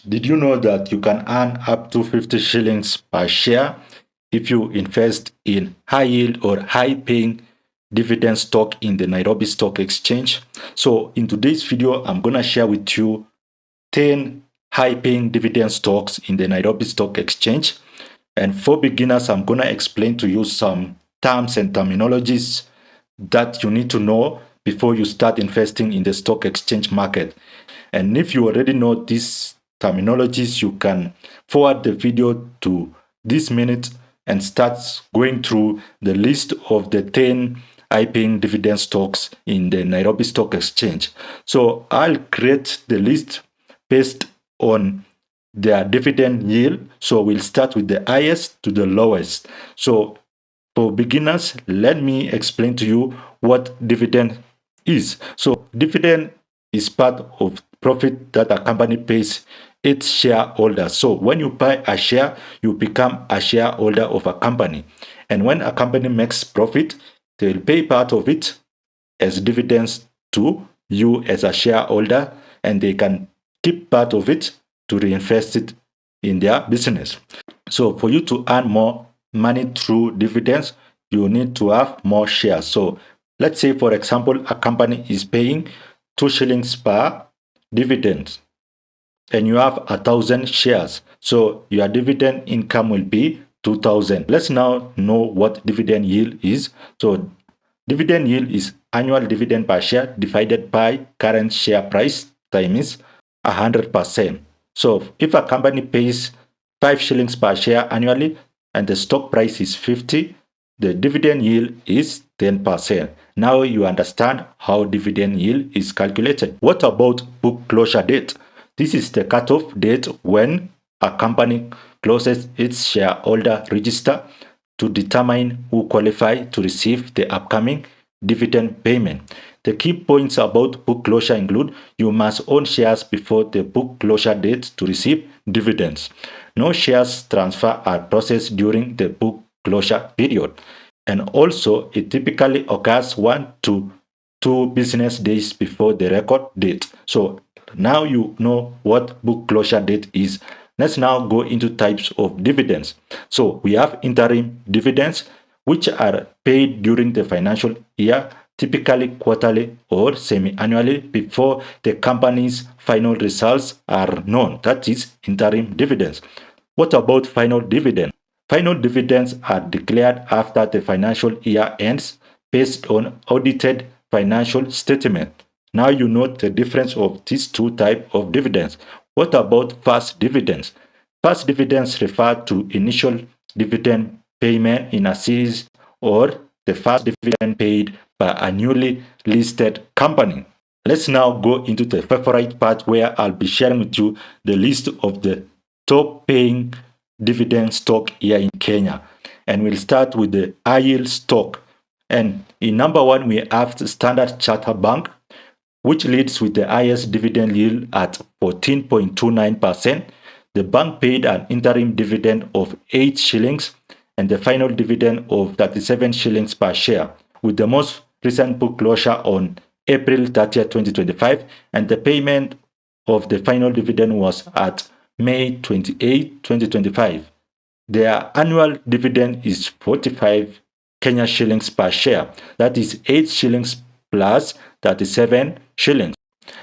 Did you know that you can earn up to 50 shillings per share if you invest in high yield or high paying dividend stock in the Nairobi Stock Exchange? So in today's video, I'm going to share with you 10 high paying dividend stocks in the Nairobi Stock Exchange. And for beginners, I'm going to explain to you some terms and terminologies that you need to know before you start investing in the stock exchange market. And if you already know these terminologies, you can forward the video to this minute and start going through the list of the 10 high-paying dividend stocks in the Nairobi Stock Exchange. So I'll create the list based on their dividend yield. So we'll start with the highest to the lowest. So for beginners, let me explain to you what dividend is. So dividend is part of profit that a company pays its shareholders. So when you buy a share, you become a shareholder of a company. And when a company makes profit, they will pay part of it as dividends to you as a shareholder, and they can keep part of it to reinvest it in their business. So for you to earn more money through dividends, you need to have more shares. So let's say, for example, a company is paying 2 shillings per dividend and you have 1,000 shares. So your dividend income will be 2,000. Let's now know what dividend yield is. So dividend yield is annual dividend per share divided by current share price times 100%. So if a company pays 5 shillings per share annually and the stock price is 50, the dividend yield is 10%. Now you understand how dividend yield is calculated. What about book closure date? This is the cutoff date when a company closes its shareholder register to determine who qualify to receive the upcoming dividend payment. The key points about book closure include you must own shares before the book closure date to receive dividends. No shares transfer are processed during the book closure period. And also, it typically occurs 1 to 2 business days before the record date. So now you know what book closure date is. Let's now go into types of dividends. So we have interim dividends, which are paid during the financial year, typically quarterly or semi-annually before the company's final results are known. That is interim dividends. What about final dividend? Final dividends are declared after the financial year ends based on audited financial statement. Now you know the difference of these two types of dividends. What about first dividends? First dividends refer to initial dividend payment in a series or the first dividend paid by a newly listed company. Let's now go into the favorite part where I'll be sharing with you the list of the top paying dividend stock here in Kenya. And we'll start with the high yield stock. And in number one, we have the Standard Chartered Bank, which leads with the highest dividend yield at 14.29%. The bank paid an interim dividend of 8 shillings and the final dividend of 37 shillings per share, with the most recent book closure on April 30th, 2025, and the payment of the final dividend was at May 28, 2025. Their annual dividend is 45 Kenya shillings per share. That is 8 shillings plus 37 shillings.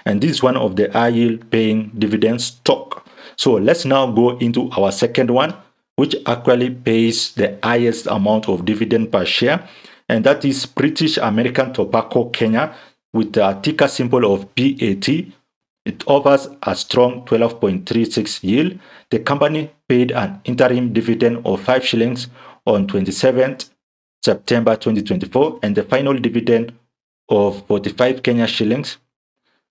And this is one of the high yield paying dividend stock. So let's now go into our second one, which actually pays the highest amount of dividend per share. And that is British American Tobacco Kenya with the ticker symbol of BAT. It offers a strong 12.36 yield. The company paid an interim dividend of 5 shillings on 27th September 2024 and the final dividend of 45 Kenya shillings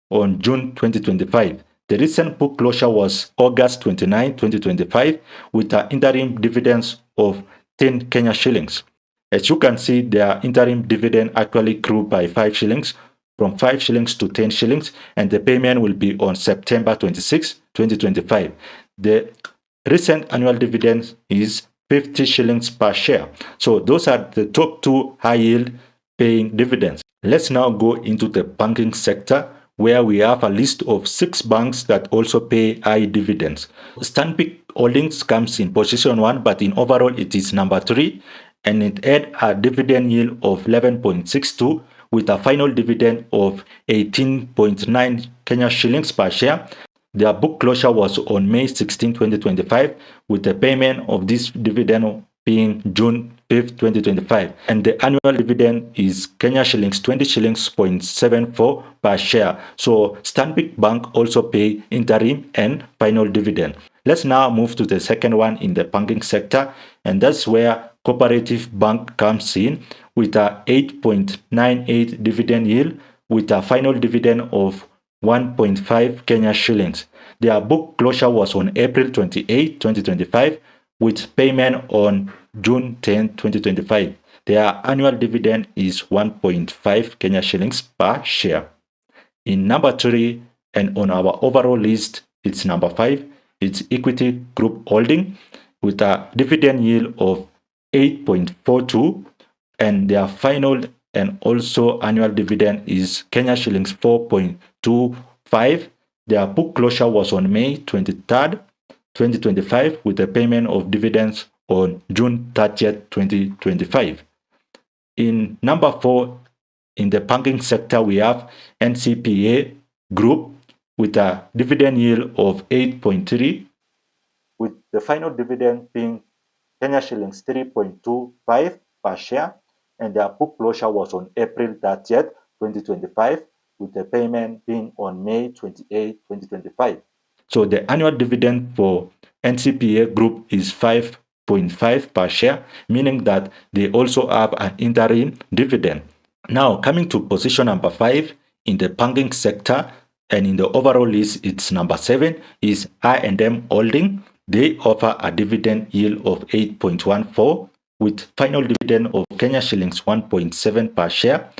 on June 2025. The recent book closure was August 29, 2025 with an interim dividends of 10 Kenya shillings. As you can see, their interim dividend actually grew by 5 shillings from 5 shillings to 10 shillings, and the payment will be on September 26, 2025. The recent annual dividend is 50 shillings per share. So those are the top two high yield paying dividends. Let's now go into the banking sector, where we have a list of 6 banks that also pay high dividends. Stanbic Holdings comes in position 1, but in overall it is number 3, and it had a dividend yield of 11.62 with a final dividend of 18.9 Kenya shillings per share. Their book closure was on May 16, 2025, with the payment of this dividend being June 5th, 2025. And the annual dividend is Kenya shillings 20 shillings 0.74 per share. So Stanbic Bank also pay interim and final dividend. Let's now move to the second one in the banking sector, and that's where Cooperative Bank comes in with a 8.98 dividend yield with a final dividend of 1.5 Kenya shillings. Their book closure was on April 28, 2025, with payment on June 10, 2025. Their annual dividend is 1.5 Kenya shillings per share. In number 3, and on our overall list, it's number 5, it's Equity Group Holding with a dividend yield of 8.42, and their final and also annual dividend is Kenya shillings 4.25. Their book closure was on May 23rd, 2025, with a payment of dividends on June 30th, 2025. In number 4, in the banking sector, we have NCPA Group with a dividend yield of 8.3, with the final dividend being Kenya shillings 3.25 per share, and their book closure was on April 30th, 2025, with the payment being on May 28, 2025. So the annual dividend for NCPA Group is 5.5 per share, meaning that they also have an interim dividend. Now, coming to position number 5 in the banking sector, and in the overall list, it's number 7, is I&M Holding. They offer a dividend yield of 8.14 with final dividend of Kenya shillings 1.7 per share.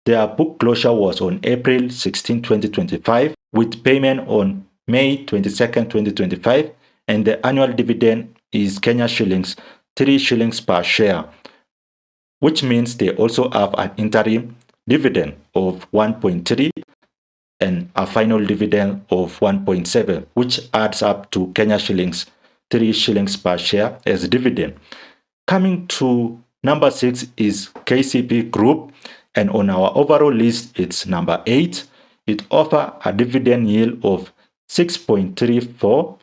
Their book closure was on April 16, 2025, with payment on May 22nd, 2025, and the annual dividend is Kenya shillings 3 shillings per share, which means they also have an interim dividend of 1.3 and a final dividend of 1.7, which adds up to Kenya shillings 3 shillings per share as dividend. Coming to number 6 is KCB Group, and on our overall list, it's number 8. It offers a dividend yield of 6.34,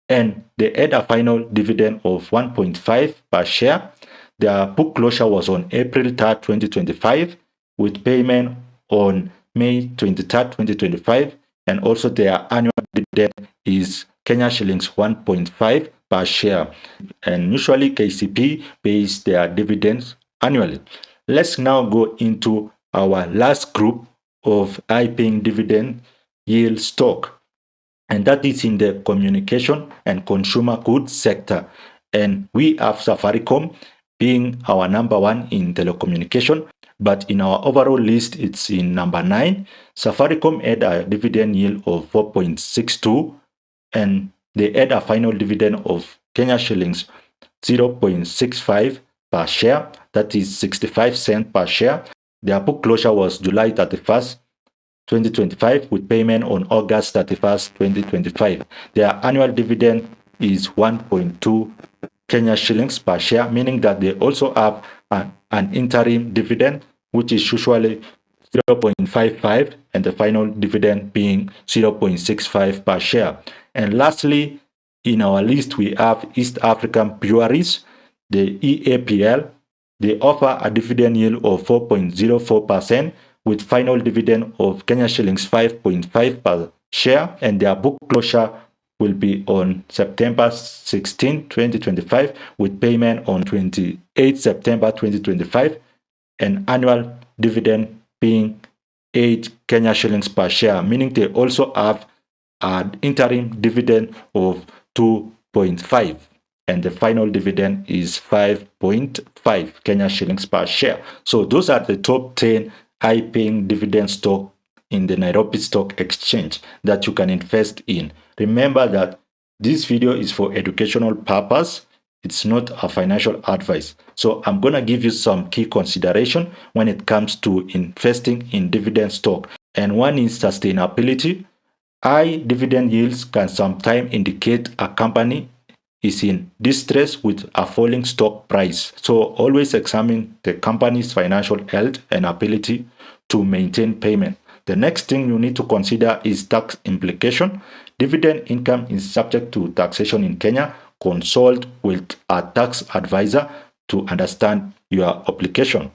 and they had a final dividend of 1.5 per share. Their book closure was on April 3rd, 2025, with payment on May 23rd, 2025, and also their annual dividend is Kenya shillings 1.5 per share. And usually KCB pays their dividends annually. Let's now go into our last group of high-paying dividend yield stock, and that is in the communication and consumer goods sector. And we have Safaricom being our number 1 in telecommunication, but in our overall list, it's in number 9. Safaricom had a dividend yield of 4.62, and they had a final dividend of Kenya shillings 0.65 per share, that is 65 cents per share. Their book closure was July 31st, 2025, with payment on August 31st, 2025. Their annual dividend is 1.2 Kenya shillings per share, meaning that they also have an interim dividend, which is usually 0.55, and the final dividend being 0.65 per share. And lastly, in our list, we have East African Breweries, the EAPL. They offer a dividend yield of 4.04% with final dividend of Kenya shillings 5.5 per share, and their book closure will be on September 16, 2025, with payment on 28 September 2025, and annual dividend being 8 Kenya shillings per share, meaning they also have an interim dividend of 2.5, and the final dividend is 5.5 Kenya shillings per share. So those are the top 10 high-paying dividend stock in the Nairobi Stock Exchange that you can invest in. Remember that this video is for educational purpose. It's not a financial advice. So I'm going to give you some key consideration when it comes to investing in dividend stock. and one is sustainability. High dividend yields can sometimes indicate a company is in distress with a falling stock price. So always examine the company's financial health and ability to maintain payment. The next thing you need to consider is tax implication. Dividend income is subject to taxation in Kenya. Consult with a tax advisor to understand your obligation.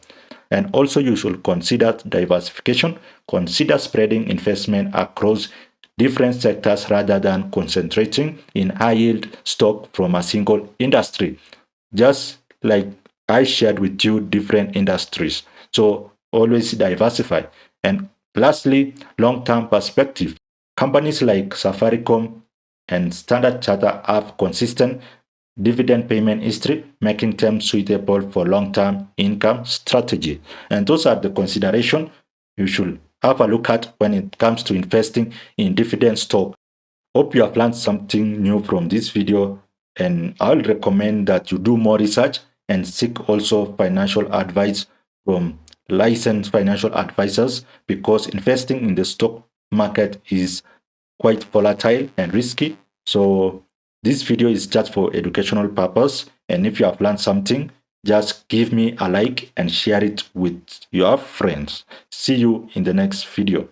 And also you should consider diversification. Consider spreading investment across different sectors rather than concentrating in high yield stock from a single industry. Just like I shared with you different industries. So always diversify. And lastly, long-term perspective. Companies like Safaricom and Standard Chartered have consistent dividend payment history, making them suitable for long-term income strategy. And those are the considerations you should have a look at when it comes to investing in dividend stock. Hope you have learned something new from this video, and I'll recommend that you do more research and seek also financial advice from licensed financial advisors, because investing in the stock market is quite volatile and risky. So this video is just for educational purpose, and if you have learned something, just give me a like and share it with your friends. See you in the next video.